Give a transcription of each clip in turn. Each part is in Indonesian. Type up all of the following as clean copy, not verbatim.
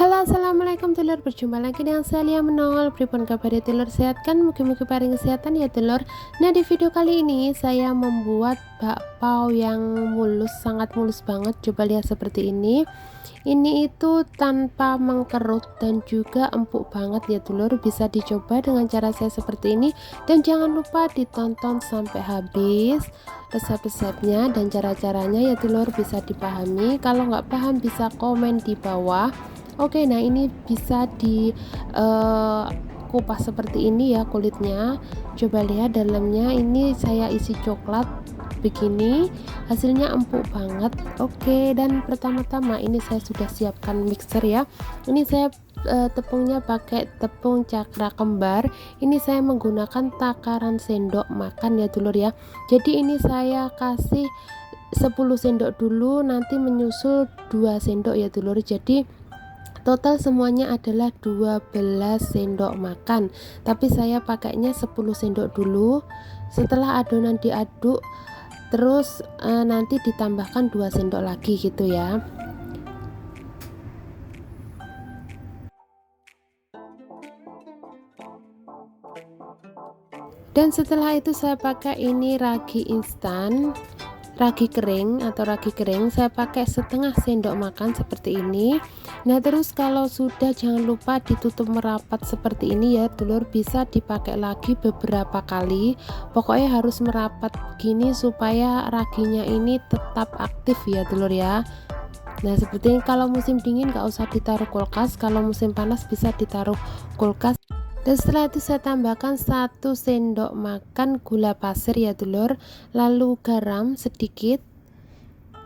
Halo, assalamualaikum telur. Berjumpa lagi dengan saya Menol. Pripun kabar ya telur, sehat kan? Mugi-mugi paring kesehatan ya telur. Nah, di video kali ini saya membuat bakpao yang mulus, sangat mulus banget. Coba lihat seperti ini. Ini itu tanpa mengkerut dan juga empuk banget ya telur. Bisa dicoba dengan cara saya seperti ini, dan jangan lupa ditonton sampai habis resep-resepnya dan cara-caranya ya telur, bisa dipahami. Kalau nggak paham bisa komen di bawah. Oke, nah ini bisa di kupas seperti ini ya kulitnya. Coba lihat dalamnya, ini saya isi coklat begini, hasilnya empuk banget. Oke, dan pertama-tama ini saya sudah siapkan mixer ya. Ini saya tepungnya pakai tepung cakra kembar. Ini saya menggunakan takaran sendok makan ya dulur ya. Jadi ini saya kasih 10 sendok dulu, nanti menyusul 2 sendok ya dulur. Jadi total semuanya adalah 12 sendok makan, tapi saya pakainya 10 sendok dulu. Setelah adonan diaduk terus nanti ditambahkan 2 sendok lagi gitu ya. Dan setelah itu saya pakai ini ragi instan, ragi kering atau ragi kering, saya pakai setengah sendok makan seperti ini. Nah, terus kalau sudah jangan lupa ditutup merapat seperti ini ya dulur, bisa dipakai lagi beberapa kali. Pokoknya harus merapat begini supaya raginya ini tetap aktif ya dulur ya. Nah, seperti ini. Kalau musim dingin nggak usah ditaruh kulkas, kalau musim panas bisa ditaruh kulkas. Dan setelah itu saya tambahkan 1 sendok makan gula pasir ya dulur, lalu garam sedikit.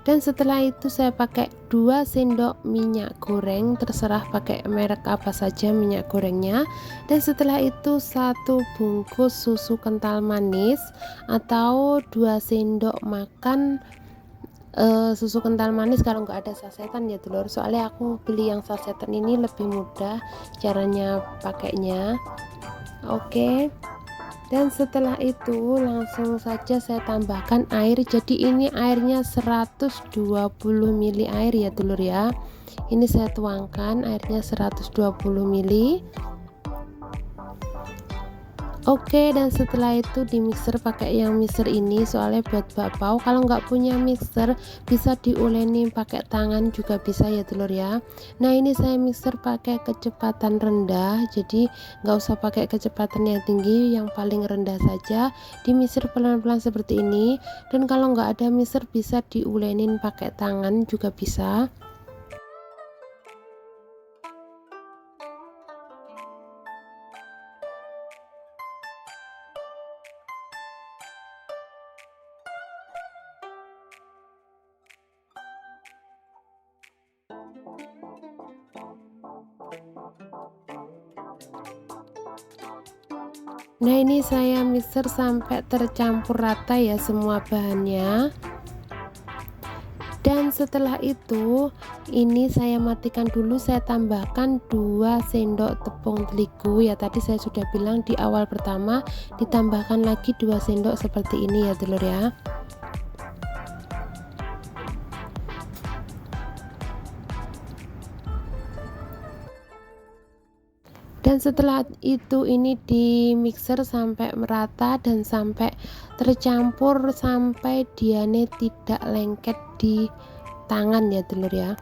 Dan setelah itu saya pakai 2 sendok minyak goreng, terserah pakai merek apa saja minyak gorengnya. Dan setelah itu 1 bungkus susu kental manis atau 2 sendok makan susu kental manis kalau nggak ada sasetan ya dulur, soalnya aku beli yang sasetan ini lebih mudah caranya pakainya. Oke, dan setelah itu langsung saja saya tambahkan air. Jadi ini airnya 120 ml air ya dulur ya. Ini saya tuangkan airnya 120 ml. Oke, dan setelah itu di mixer, pakai yang mixer ini soalnya buat bakpao. Kalau nggak punya mixer bisa diuleni pakai tangan juga bisa ya telur ya. Nah, ini saya mixer pakai kecepatan rendah, jadi nggak usah pakai kecepatan yang tinggi, yang paling rendah saja. Di mixer pelan-pelan seperti ini. Dan kalau nggak ada mixer bisa diulenin pakai tangan juga bisa. Nah, ini saya mixer sampai tercampur rata ya semua bahannya. Dan setelah itu ini saya matikan dulu, saya tambahkan 2 sendok tepung terigu ya, tadi saya sudah bilang di awal pertama ditambahkan lagi 2 sendok seperti ini ya telur ya. Dan setelah itu ini di mixer sampai merata dan sampai tercampur, sampai diane tidak lengket di tangan ya telur ya.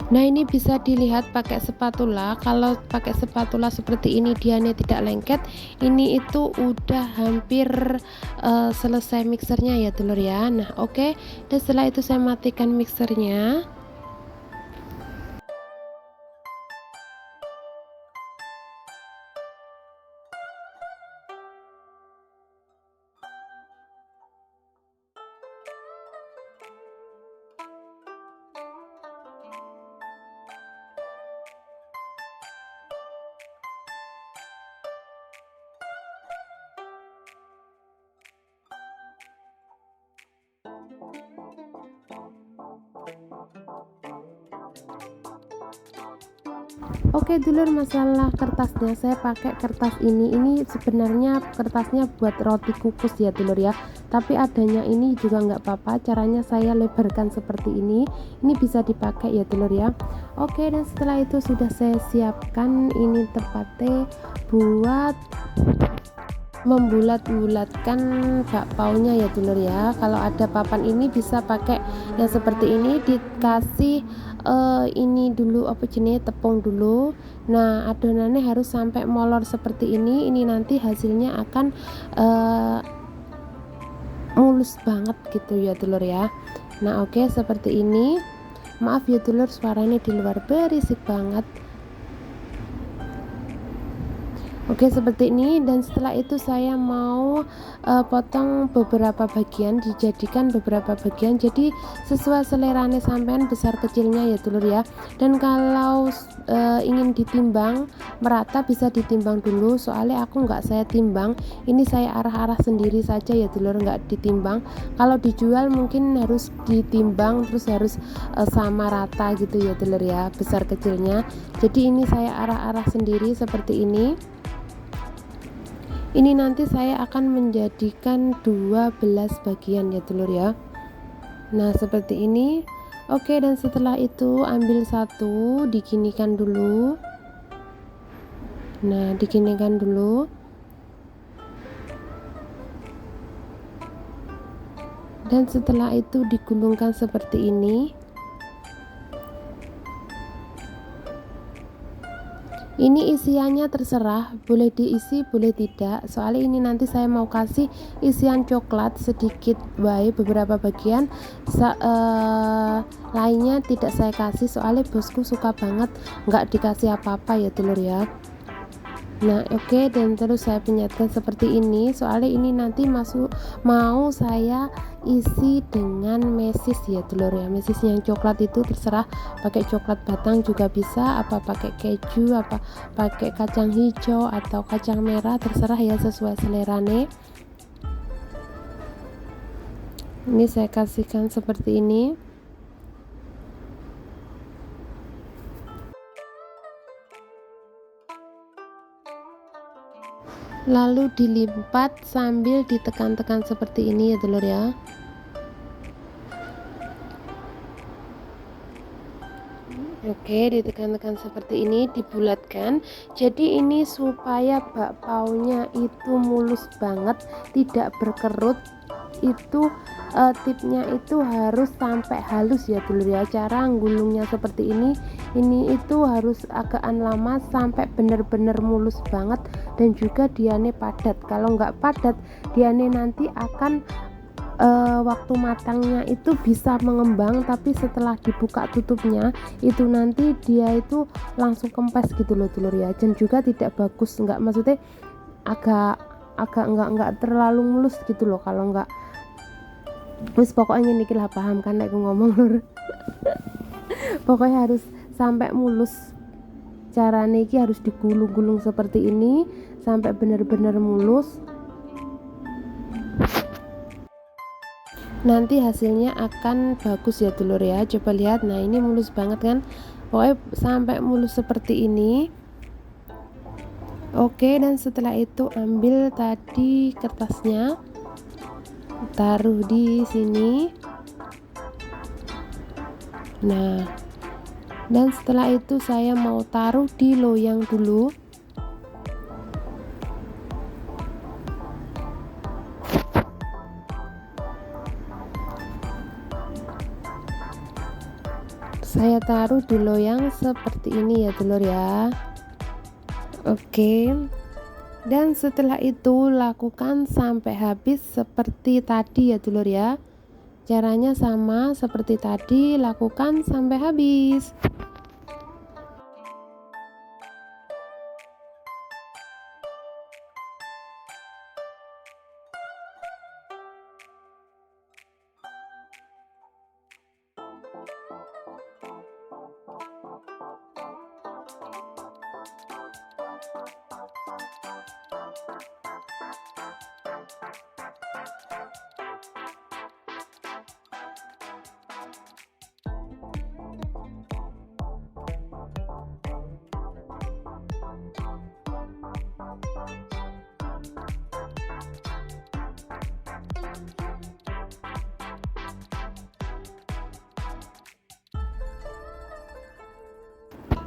Nah, ini bisa dilihat pakai spatula. Kalau pakai spatula seperti ini dianya tidak lengket, ini itu udah hampir selesai mixernya ya telur ya. Nah, oke. Dan setelah itu saya matikan mixernya. Oke dulur, masalah kertasnya saya pakai kertas ini sebenarnya kertasnya buat roti kukus ya dulur ya, tapi adanya ini juga nggak apa-apa, caranya saya lebarkan seperti ini bisa dipakai ya dulur ya. Oke, dan setelah itu sudah saya siapkan ini tempatnya buat membulat-bulatkan bakpaunya ya dulur ya. Kalau ada papan ini bisa pakai yang seperti ini, dikasih ini dulu apa jenis tepung dulu. Nah adonannya harus sampai molor seperti ini nanti hasilnya akan mulus banget gitu ya dulur ya. Nah oke, seperti ini. Maaf ya dulur, suaranya di luar berisik banget. Oke seperti ini, dan setelah itu saya mau potong beberapa bagian, dijadikan beberapa bagian jadi sesuai selerane sampean besar kecilnya ya dulur ya. Dan kalau ingin ditimbang merata bisa ditimbang dulu, soalnya aku nggak saya timbang, ini saya arah-arah sendiri saja ya dulur, nggak ditimbang. Kalau dijual mungkin harus ditimbang terus harus sama rata gitu ya dulur ya, besar kecilnya. Jadi ini saya arah-arah sendiri seperti ini. Ini nanti saya akan menjadikan 12 bagian ya dulur ya. Nah seperti ini. Oke, dan setelah itu ambil satu, diginikan dulu. Nah diginikan dulu. Dan setelah itu digulungkan seperti ini. Ini isiannya terserah, boleh diisi boleh tidak, soalnya ini nanti saya mau kasih isian coklat sedikit wae beberapa bagian, lainnya tidak saya kasih soalnya bosku suka banget nggak dikasih apa-apa ya dulur ya. Nah oke, dan terus saya penyetkan seperti ini, soalnya ini nanti mau saya isi dengan mesis ya dulur ya. Mesis yang coklat itu terserah, pakai coklat batang juga bisa, apa pakai keju, apa pakai kacang hijau atau kacang merah, terserah ya, sesuai selerane. Ini saya kasihkan seperti ini. Lalu dilipat sambil ditekan-tekan seperti ini ya dulur ya. Oke, ditekan-tekan seperti ini, dibulatkan. Jadi ini supaya bakpaunya itu mulus banget, tidak berkerut. Itu tipnya itu harus sampai halus ya dulur ya. Cara gulungnya seperti ini itu harus agakan lama sampai bener-bener mulus banget, dan juga diane padat. Kalau nggak padat, diane nanti akan waktu matangnya itu bisa mengembang, tapi setelah dibuka tutupnya itu nanti dia itu langsung kempes gitu loh dulur ya, dan juga tidak bagus, nggak, maksudnya agak nggak terlalu mulus gitu loh kalau nggak. Terus pokoknya niki lah, paham kan aku ngomong lur. Pokoknya harus sampai mulus, cara niki harus digulung-gulung seperti ini sampai benar-benar mulus, nanti hasilnya akan bagus ya dulur ya. Coba lihat, nah ini mulus banget kan, pokoknya sampai mulus seperti ini. Oke, dan setelah itu ambil tadi kertasnya, taruh di sini. Nah, dan setelah itu saya mau taruh di loyang dulu. Saya taruh di loyang seperti ini ya dulur ya. Oke, dan setelah itu lakukan sampai habis seperti tadi ya dulur ya. Caranya sama seperti tadi, lakukan sampai habis.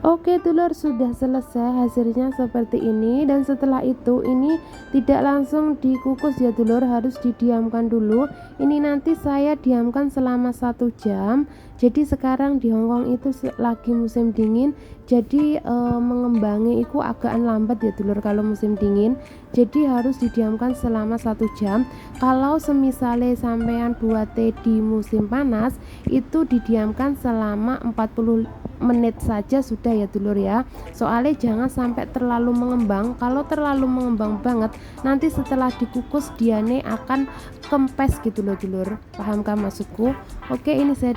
Oke dulur, sudah selesai hasilnya seperti ini. Dan setelah itu ini tidak langsung dikukus ya dulur, harus didiamkan dulu. Ini nanti saya diamkan selama 1 jam. Jadi sekarang di Hongkong itu lagi musim dingin, jadi mengembangnya itu agak lambat ya dulur kalau musim dingin. Jadi harus didiamkan selama 1 jam. Kalau semisale sampean buat teh di musim panas, itu didiamkan selama 40 menit saja sudah ya dulur ya. Soalnya jangan sampai terlalu mengembang. Kalau terlalu mengembang banget, nanti setelah dikukus diane akan kempes gitu loh dulur. Pahamkah maksudku? Oke, ini saya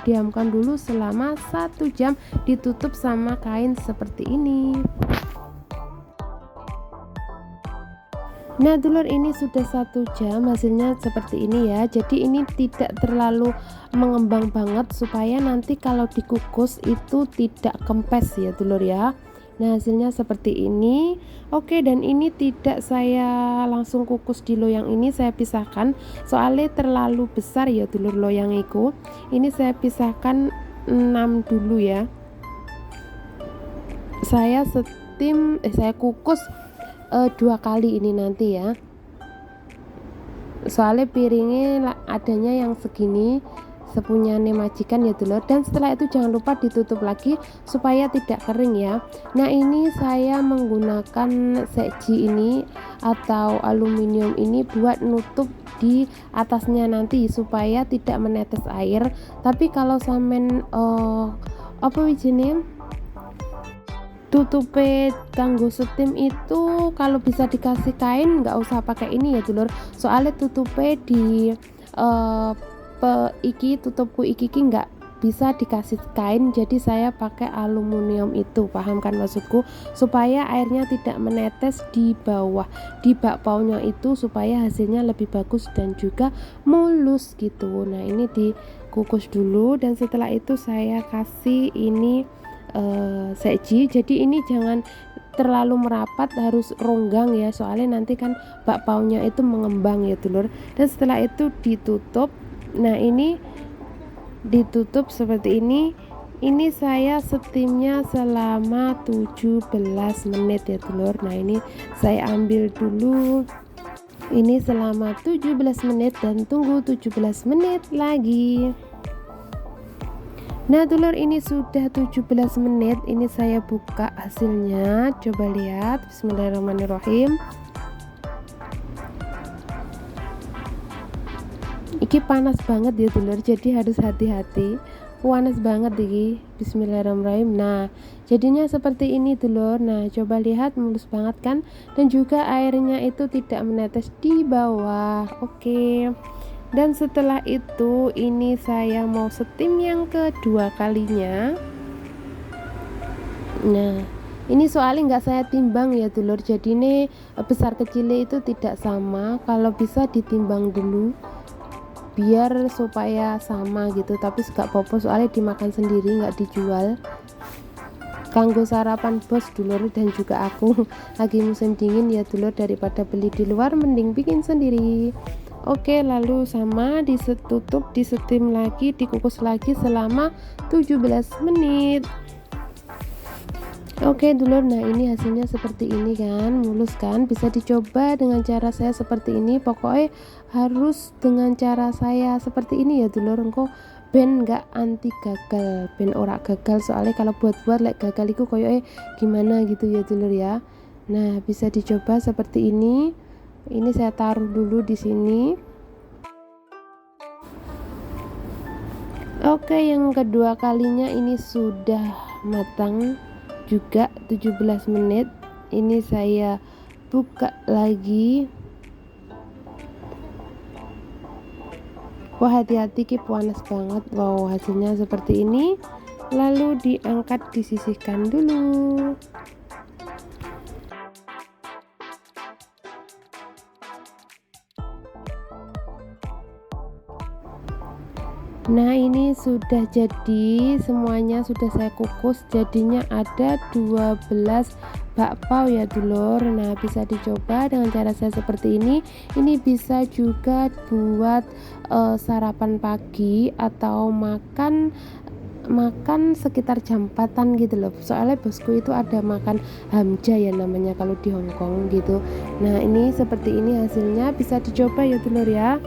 diamkan dulu selama 1 jam, ditutup sama kain seperti ini. Nah dulur, ini sudah 1 jam, hasilnya seperti ini ya. Jadi ini tidak terlalu mengembang banget supaya nanti kalau dikukus itu tidak kempes ya dulur ya. Nah hasilnya seperti ini. Oke, dan ini tidak saya langsung kukus di loyang ini, saya pisahkan soalnya terlalu besar ya dulur loyang itu. Ini saya pisahkan 6 dulu ya. Saya saya kukus 2 kali ini nanti ya, soalnya piringnya adanya yang segini sepunyane majikan ya dulur. Dan setelah itu jangan lupa ditutup lagi supaya tidak kering ya. Nah ini saya menggunakan seji ini atau aluminium ini buat nutup di atasnya nanti supaya tidak menetes air. Tapi kalau sampean apa wijine tutupe kanggo steam itu kalau bisa dikasih kain nggak usah pakai ini ya dulur, soalnya tutupe di tutupku iki nggak bisa dikasih kain, jadi saya pakai aluminium itu. Paham kan maksudku? Supaya airnya tidak menetes di bawah di bakpaunya itu, supaya hasilnya lebih bagus dan juga mulus gitu. Nah ini dikukus dulu, dan setelah itu saya kasih ini seji. Jadi ini jangan terlalu merapat, harus ronggang ya, soalnya nanti kan bakpaunya itu mengembang ya dulur. Dan setelah itu ditutup. Nah ini ditutup seperti ini. Ini saya steamnya selama 17 menit ya dulur. Nah ini saya ambil dulu ini selama 17 menit dan tunggu 17 menit lagi. Nah dulur, ini sudah 17 menit. Ini saya buka hasilnya, coba lihat. Bismillahirrahmanirrahim. Iki panas banget ya dulur, jadi harus hati-hati. Panas banget iki. Bismillahirrahmanirrahim. Nah jadinya seperti ini dulur. Nah coba lihat, mulus banget kan, dan juga airnya itu tidak menetes di bawah. Oke. Dan setelah itu ini saya mau steam yang kedua kalinya. Nah ini soalnya nggak saya timbang ya dulur, jadi ini besar kecilnya itu tidak sama. Kalau bisa ditimbang dulu biar supaya sama gitu, tapi gak popo soalnya dimakan sendiri, nggak dijual. Kanggo sarapan bos dulur dan juga aku lagi musim dingin ya dulur, daripada beli di luar mending bikin sendiri. Oke, lalu sama ditutup, di steam lagi, dikukus lagi selama 17 menit. Oke dulur, nah ini hasilnya seperti ini kan, mulus kan. Bisa dicoba dengan cara saya seperti ini, pokoknya harus dengan cara saya seperti ini ya dulur, engko ben gak anti gagal, ben ora gagal. Soalnya kalau buat-buat like gagal itu koyoke gimana gitu ya dulur ya. Nah bisa dicoba seperti ini. Ini saya taruh dulu di sini. Oke, yang kedua kalinya ini sudah matang juga 17 menit. Ini saya buka lagi. Wah hati-hati ki panas banget. Wow hasilnya seperti ini. Lalu diangkat, disisihkan dulu. Nah ini sudah jadi, semuanya sudah saya kukus, jadinya ada 12 bakpao ya dulur. Nah bisa dicoba dengan cara saya seperti ini. Ini bisa juga buat sarapan pagi atau makan makan sekitar jam 4-an gitu loh, soalnya bosku itu ada makan hamja ya namanya kalau di Hongkong gitu. Nah ini seperti ini hasilnya, bisa dicoba ya telur ya.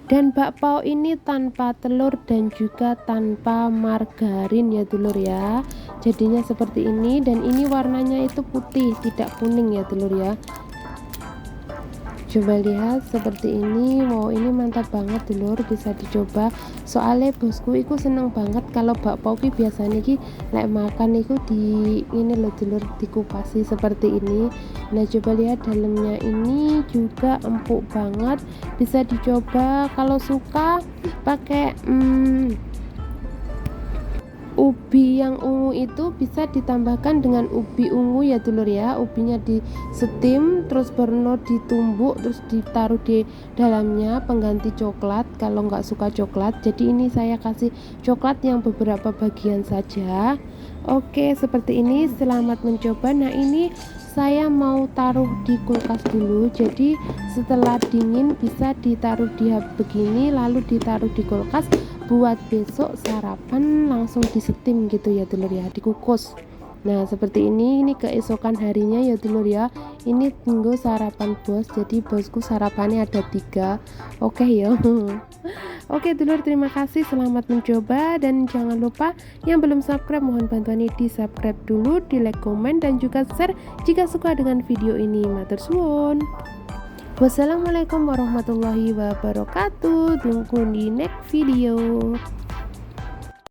Dan bakpao ini tanpa telur dan juga tanpa margarin ya telur ya, jadinya seperti ini. Dan ini warnanya itu putih, tidak kuning ya telur ya. Coba lihat seperti ini. Wow, ini mantap banget telur, bisa dicoba. Soalnya bosku itu seneng banget kalau bakpao ki biasanya ki lek makan itu di ini loh telur, dikupasi seperti ini. Nah coba lihat dalamnya ini juga empuk banget, bisa dicoba. Kalau suka pakai ubi yang ungu itu bisa ditambahkan dengan ubi ungu ya telur ya. Ubinya di steam terus baru ditumbuk terus ditaruh di dalamnya pengganti coklat kalau nggak suka coklat. Jadi ini saya kasih coklat yang beberapa bagian saja. Oke seperti ini, selamat mencoba. Nah ini saya mau taruh di kulkas dulu, jadi setelah dingin bisa ditaruh di begini lalu ditaruh di kulkas buat besok sarapan langsung disetim gitu ya telur ya, dikukus. Nah seperti ini keesokan harinya ya telur ya. Ini tunggu sarapan bos, jadi bosku sarapannya ada 3. Oke ya. Oke telur, terima kasih, selamat mencoba. Dan jangan lupa yang belum subscribe mohon bantuan di subscribe dulu, di like, komen, dan juga share jika suka dengan video ini. Matur suwun. Wassalamualaikum warahmatullahi wabarakatuh. Tunggu di next video.